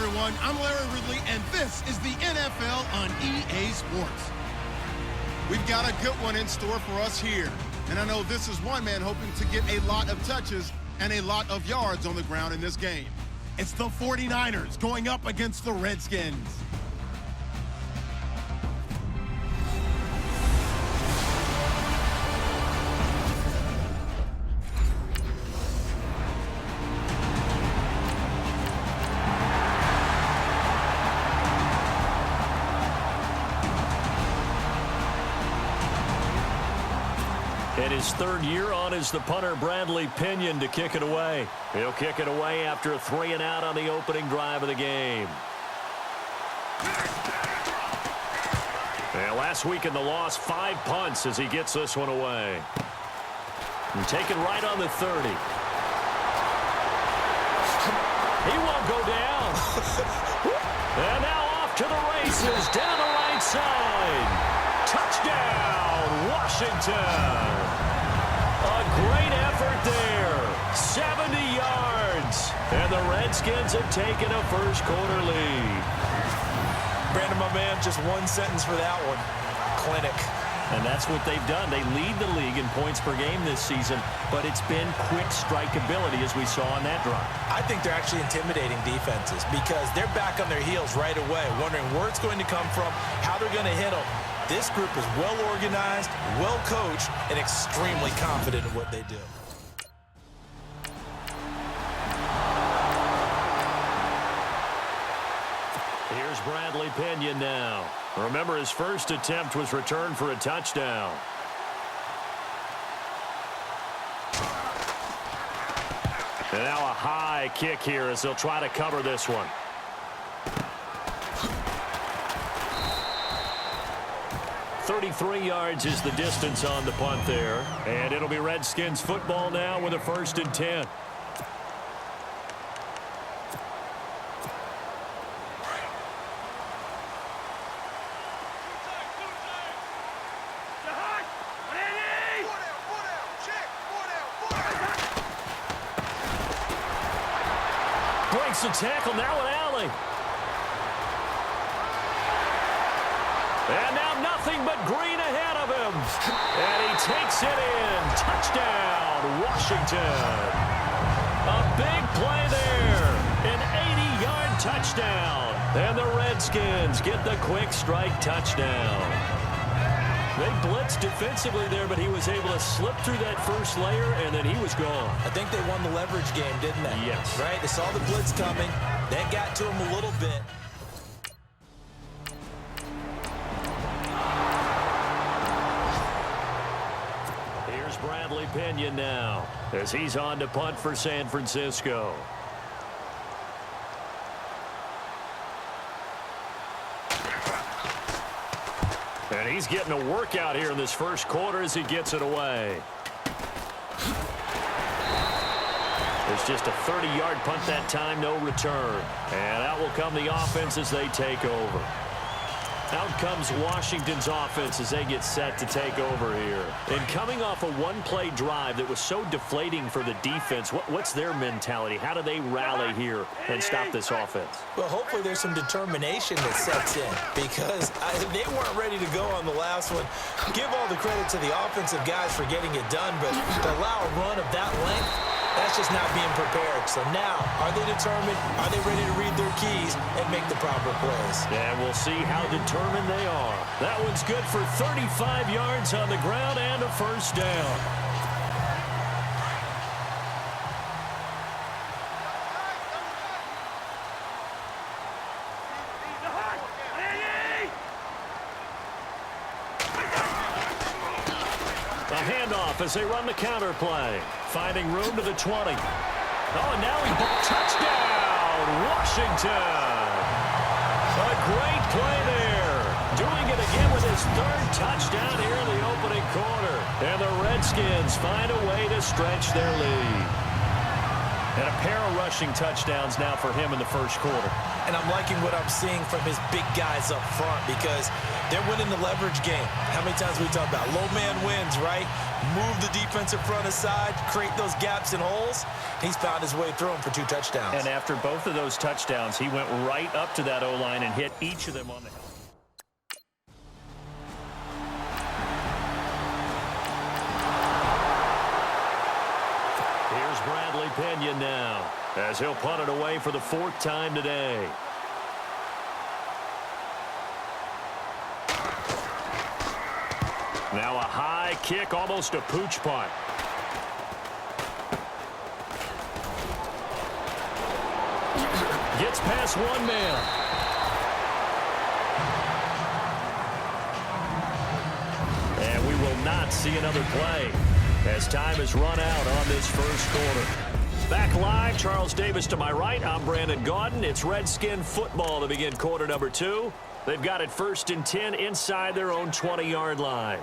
everyone. I'm Larry Ridley, and this is the NFL on EA Sports. We've got a good one in store for us here. And I know this is one man hoping to get a lot of touches and a lot of yards on the ground in this game. It's the 49ers going up against the Redskins. And his third year on is the punter Bradley Pinion to kick it away. He'll kick it away after a 3-and-out on the opening drive of the game. And last week in the loss, 5 punts as he gets this one away. And taken right on the 30. He won't go down. And now off to the races down the right side. Touchdown, Washington. A great effort there. 70 yards. And the Redskins have taken a first-quarter lead. Brandon, my man, just one sentence for that one. Clinic. And that's what they've done. They lead the league in points per game this season, but it's been quick strike ability as we saw on that drive. I think they're actually intimidating defenses because they're back on their heels right away, wondering where it's going to come from, how they're going to hit them. This group is well organized, well coached, and extremely confident in what they do. Here's Bradley Pinion now. Remember, his first attempt was returned for a touchdown. And now a high kick here as they'll try to cover this one. .33 yards is the distance on the punt there. And it'll be Redskins football now with a 1st and 10. Breaks the tackle, now an alley. And now nothing but green ahead of him. And he takes it in. Touchdown, Washington. A big play there. An 80-yard touchdown. And the Redskins get the quick strike touchdown. They blitzed defensively there, but he was able to slip through that first layer, and then he was gone. I think they won the leverage game, didn't they? Yes. Right? They saw the blitz coming. That got to him a little bit. Here's Bradley Pinion now as he's on to punt for San Francisco. And he's getting a workout here in this first quarter as he gets it away. It's just a 30-yard punt that time, no return. And out will come the offense as they take over. Out comes Washington's offense as they get set to take over here. And coming off a one-play drive that was so deflating for the defense, what's their mentality? How do they rally here and stop this offense? Well, hopefully there's some determination that sets in because they weren't ready to go on the last one. Give all the credit to the offensive guys for getting it done, but to allow a run of that length, that's just not being prepared. So now, are they determined? Are they ready to read their keys and make the proper plays? And we'll see how determined they are. That one's good for 35 yards on the ground and a first down. A handoff as they run the counter play. Finding room to the 20. Oh, and now he touchdown, Washington. A great play there. Doing it again with his 3rd touchdown here in the opening quarter. And the Redskins find a way to stretch their lead. And a pair of rushing touchdowns now for him in the first quarter. And I'm liking what I'm seeing from his big guys up front because they're winning the leverage game. How many times we talk about low man wins, right? Move the defensive front aside, create those gaps and holes. He's found his way through them for 2 touchdowns. And after both of those touchdowns, he went right up to that O-line and hit each of them on the head. Here's Bradley Pinion now, as he'll punt it away for the 4th time today. Now a high kick, almost a pooch punt. Gets past one man. And we will not see another play as time has run out on this first quarter. Back live, Charles Davis to my right. I'm Brandon Gaudin. It's Redskin football to begin quarter number 2. They've got it 1st and 10 inside their own 20-yard line.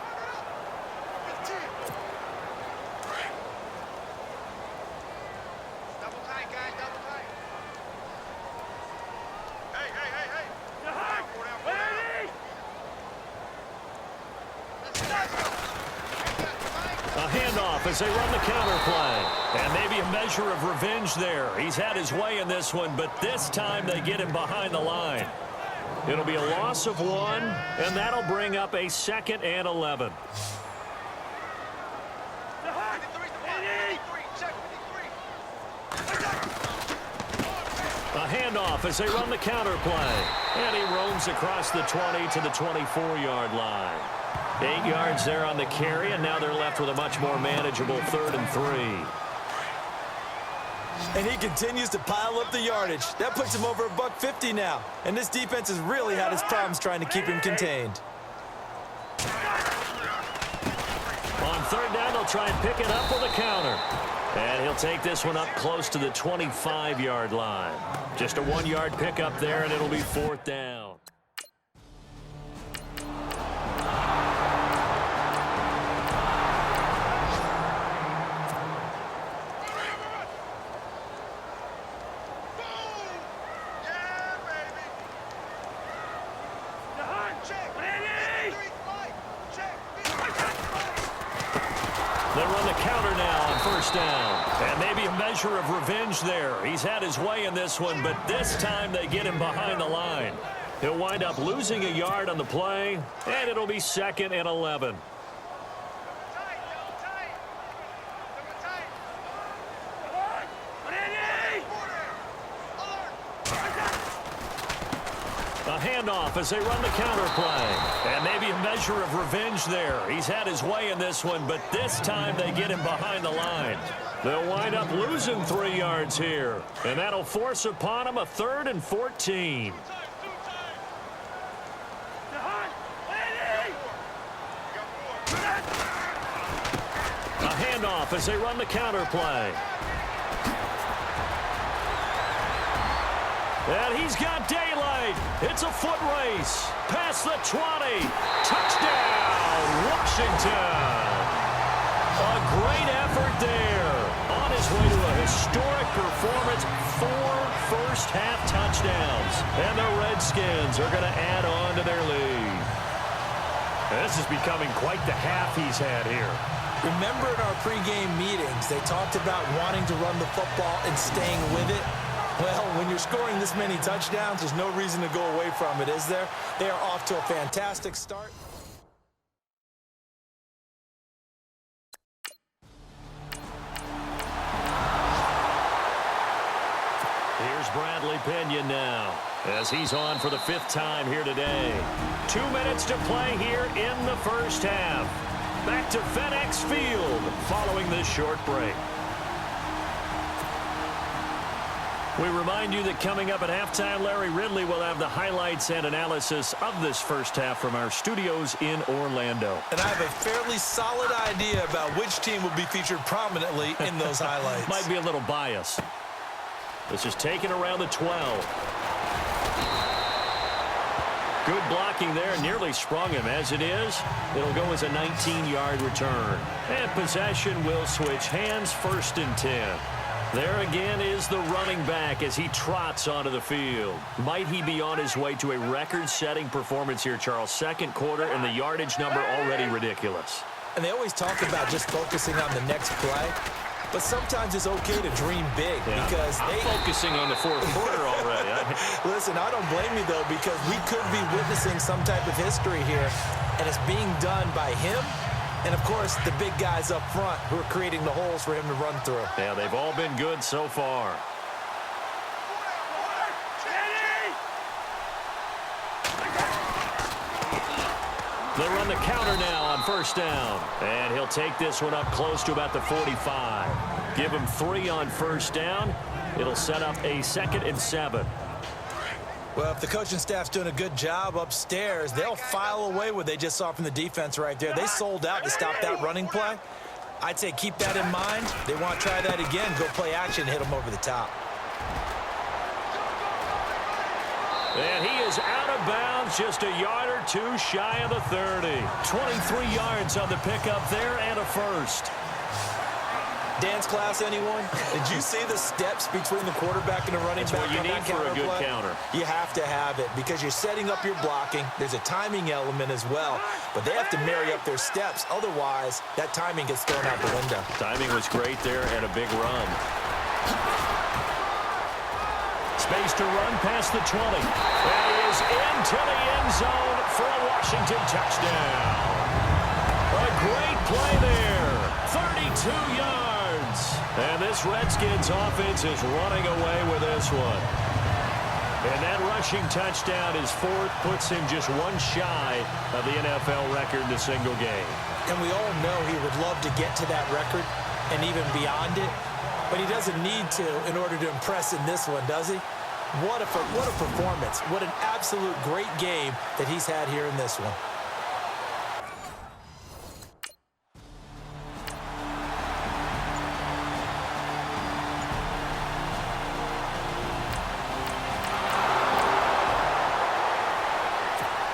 As they run the counter play. And maybe a measure of revenge there. He's had his way in this one, but this time they get him behind the line. It'll be a loss of 1, and that'll bring up a 2nd and 11. A handoff as they run the counter play. And he roams across the 20 to the 24-yard line. 8 yards there on the carry, and now they're left with a much more manageable 3rd and 3. And he continues to pile up the yardage. That puts him over $150 now. And this defense has really had its problems trying to keep him contained. On 3rd down, they'll try and pick it up with a counter. And he'll take this one up close to the 25-yard line. Just a 1-yard pickup there, and it'll be 4th down. They run the counter now on 1st down. And maybe a measure of revenge there. He's had his way in this one, but this time they get him behind the line. He'll wind up losing a yard on the play, and it'll be 2nd and 11. A handoff as they run the counter play. And maybe a measure of revenge there. He's had his way in this one, but this time they get him behind the line. They'll wind up losing 3 yards here. And that'll force upon him a 3rd and 14. A handoff as they run the counter play. And he's got daylight. It's a foot race. Past the 20. Touchdown, Washington. A great effort there. On his way to a historic performance. 4 first-half touchdowns. And the Redskins are going to add on to their lead. This is becoming quite the half he's had here. Remember in our pregame meetings, they talked about wanting to run the football and staying with it. Well, when you're scoring this many touchdowns, there's no reason to go away from it, is there? They are off to a fantastic start. Here's Bradley Pinion now, as he's on for the 5th time here today. 2 minutes to play here in the first half. Back to FedEx Field following this short break. We remind you that coming up at halftime, Larry Ridley will have the highlights and analysis of this first half from our studios in Orlando. And I have a fairly solid idea about which team will be featured prominently in those highlights. Might be a little biased. This is taken around the 12. Good blocking there, nearly sprung him. As it is, it'll go as a 19-yard return. And possession will switch hands, 1st and 10. There again is the running back as he trots onto the field. Might he be on his way to a record-setting performance here, Charles? Second quarter and the yardage number already ridiculous. And they always talk about just focusing on the next play. But sometimes it's okay to dream big because I'm focusing on the fourth quarter already. Listen, I don't blame you, though, because we could be witnessing some type of history here, and it's being done by him and, of course, the big guys up front who are creating the holes for him to run through. Yeah, they've all been good so far. They run the counter now on first down. And he'll take this one up close to about the 45. Give him 3 on first down. It'll set up a 2nd and 7. Well, if the coaching staff's doing a good job upstairs, they'll file away what they just saw from the defense right there. They sold out to stop that running play. I'd say keep that in mind. They want to try that again. Go play action, hit them over the top. And he is out of bounds, just a yard or 2 shy of the 30. 23 yards on the pickup there and a first. Dance class, anyone? Did you see the steps between the quarterback and the running back? That's what you need for a good counter. You have to have it because you're setting up your blocking. There's a timing element as well, but they have to marry up their steps. Otherwise, that timing gets thrown out the window. Timing was great there and a big run. Space to run past the 20. And he is into the end zone for a Washington touchdown. A great play there. 32 yards. And this Redskins offense is running away with this one. And that rushing touchdown is 4th, puts him just 1 shy of the NFL record in a single game. And we all know he would love to get to that record and even beyond it, but he doesn't need to in order to impress in this one, does he? What a performance. What an absolute great game that he's had here in this one.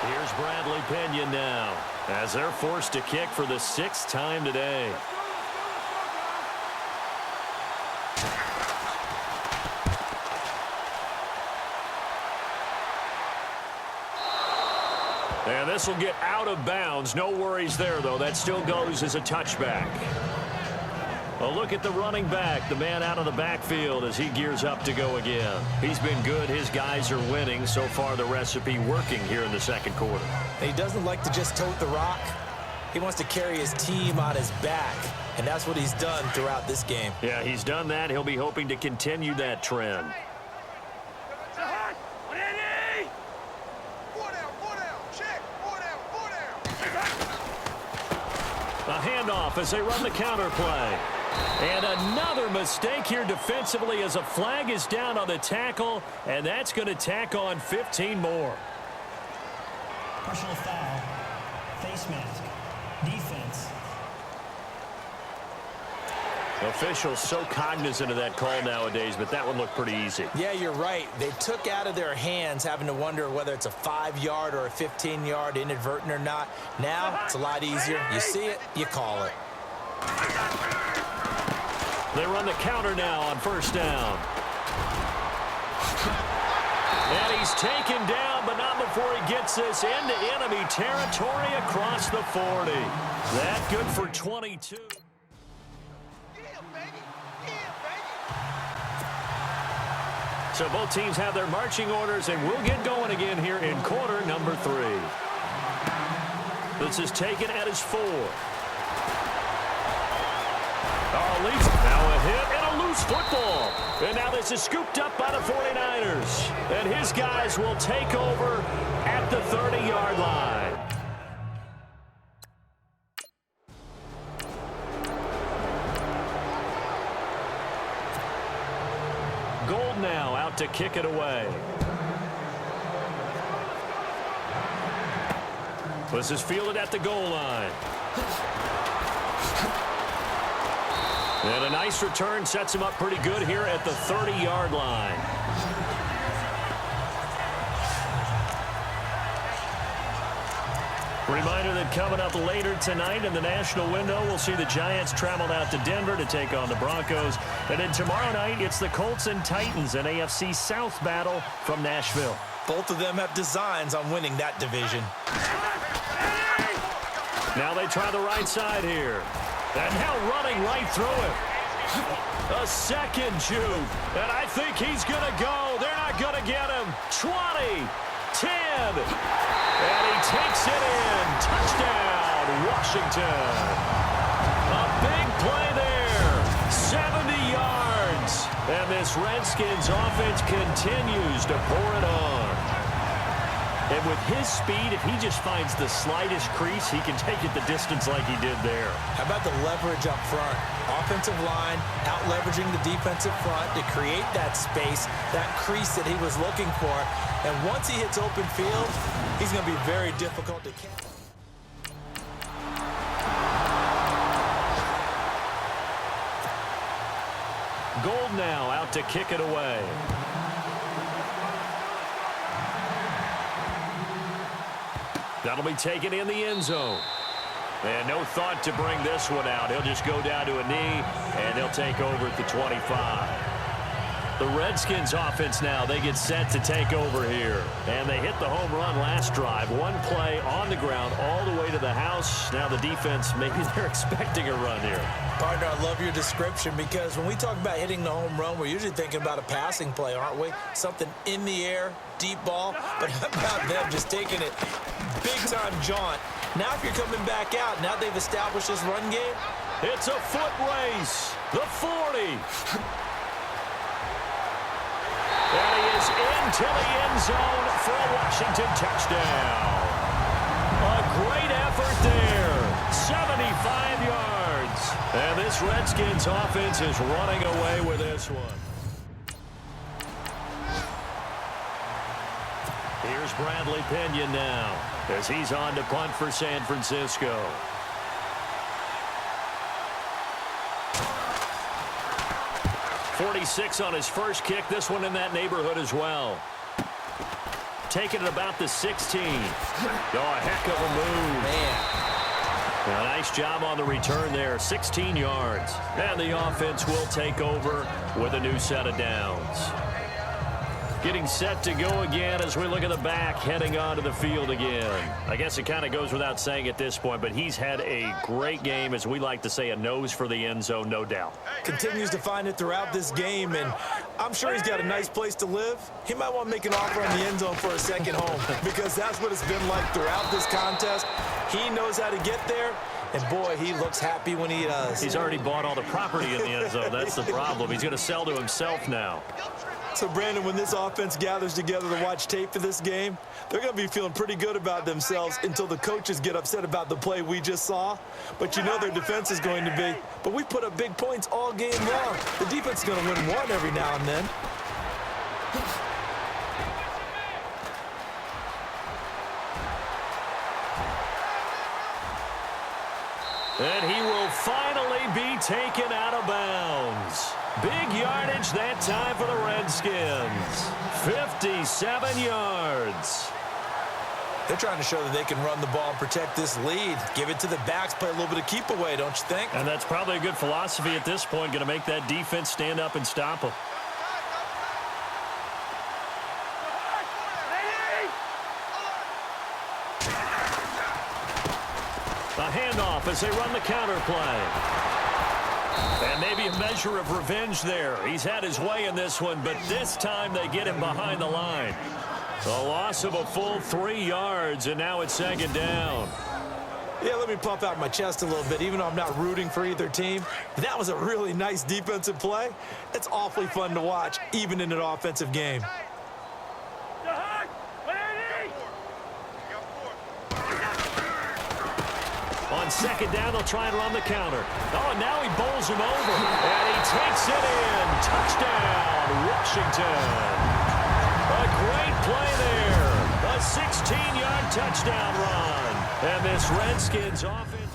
Here's Bradley Pinion now as they're forced to kick for the 6th time today. And this will get out of bounds. No worries there, though. That still goes as a touchback. A look at the running back, the man out of the backfield as he gears up to go again. He's been good. His guys are winning. So far, the recipe working here in the second quarter. He doesn't like to just tote the rock. He wants to carry his team on his back, and that's what he's done throughout this game. Yeah, he's done that. He'll be hoping to continue that trend. A handoff as they run the counter play. And another mistake here defensively as a flag is down on the tackle, and that's going to tack on 15 more. Personal foul, face mask, defense. Officials so cognizant of that call nowadays, but that one looked pretty easy. Yeah, you're right. They took out of their hands having to wonder whether it's a 5-yard or a 15-yard inadvertent or not. Now, it's a lot easier. You see it, you call it. They run the counter now on first down. And he's taken down, but not before he gets this into enemy territory across the 40. That good for 22. So both teams have their marching orders, and we'll get going again here in quarter number 3. This is taken at his 4. Leads now a hit and a loose football. And now this is scooped up by the 49ers. And his guys will take over at the 30-yard line. Gold now out to kick it away. This is fielded at the goal line. And a nice return sets him up pretty good here at the 30-yard line. Reminder that coming up later tonight in the national window, we'll see the Giants travel out to Denver to take on the Broncos. And then tomorrow night, it's the Colts and Titans, an AFC South battle from Nashville. Both of them have designs on winning that division. Now they try the right side here. And now running right through it. A second juke. And I think he's going to go. They're not going to get him. 20, 10. And he takes it in. Touchdown, Washington. A big play there. 70 yards. And this Redskins offense continues to pour it on. And with his speed, if he just finds the slightest crease, he can take it the distance like he did there. How about the leverage up front? Offensive line out-leveraging the defensive front to create that space, that crease that he was looking for. And once he hits open field, he's going to be very difficult to catch. Gold now out to kick it away. That'll be taken in the end zone. And no thought to bring this one out. He'll just go down to a knee, and they'll take over at the 25. The Redskins offense now, they get set to take over here. And they hit the home run last drive. One play on the ground all the way to the house. Now the defense, maybe they're expecting a run here. Partner, I love your description because when we talk about hitting the home run, we're usually thinking about a passing play, aren't we? Something in the air, deep ball. But how about them just taking it big-time jaunt? Now if you're coming back out, now they've established this run game. It's a foot race. The 40. And he is into the end zone for a Washington touchdown. A great effort there. 75 yards. And this Redskins offense is running away with this one. Here's Bradley Pinion now as he's on to punt for San Francisco. .46 on his first kick. This one in that neighborhood as well. Taking it about the 16. Oh, a heck of a move. Man. A nice job on the return there. 16 yards. And the offense will take over with a new set of downs. Getting set to go again as we look at the back heading onto the field again. I guess it kind of goes without saying at this point, but he's had a great game, as we like to say, a nose for the end zone, no doubt. Continues to find it throughout this game, and I'm sure he's got a nice place to live. He might want to make an offer on the end zone for a second home because that's what it's been like throughout this contest. He knows how to get there, and boy, he looks happy when he does. He's already bought all the property in the end zone. That's the problem. He's going to sell to himself now. So, Brandon, when this offense gathers together to watch tape for this game, they're going to be feeling pretty good about themselves until the coaches get upset about the play we just saw. But you know their defense is going to be. But we put up big points all game long. The defense is going to win one every now and then. And he will finally be taken out of bounds. Big yardage that time for the Redskins. 57 yards. They're trying to show that they can run the ball and protect this lead. Give it to the backs, play a little bit of keep away, don't you think? And that's probably a good philosophy at this point, going to make that defense stand up and stop them. A handoff as they run the counter play. And maybe a measure of revenge there. He's had his way in this one, but this time they get him behind the line. A loss of a full 3 yards, and now it's second down. Yeah, let me puff out my chest a little bit, even though I'm not rooting for either team. That was a really nice defensive play. It's awfully fun to watch, even in an offensive game. On second down, they'll try and run the counter. Oh, and now he bowls him over. And he takes it in. Touchdown, Washington. A great play there. A 16-yard touchdown run. And this Redskins offense.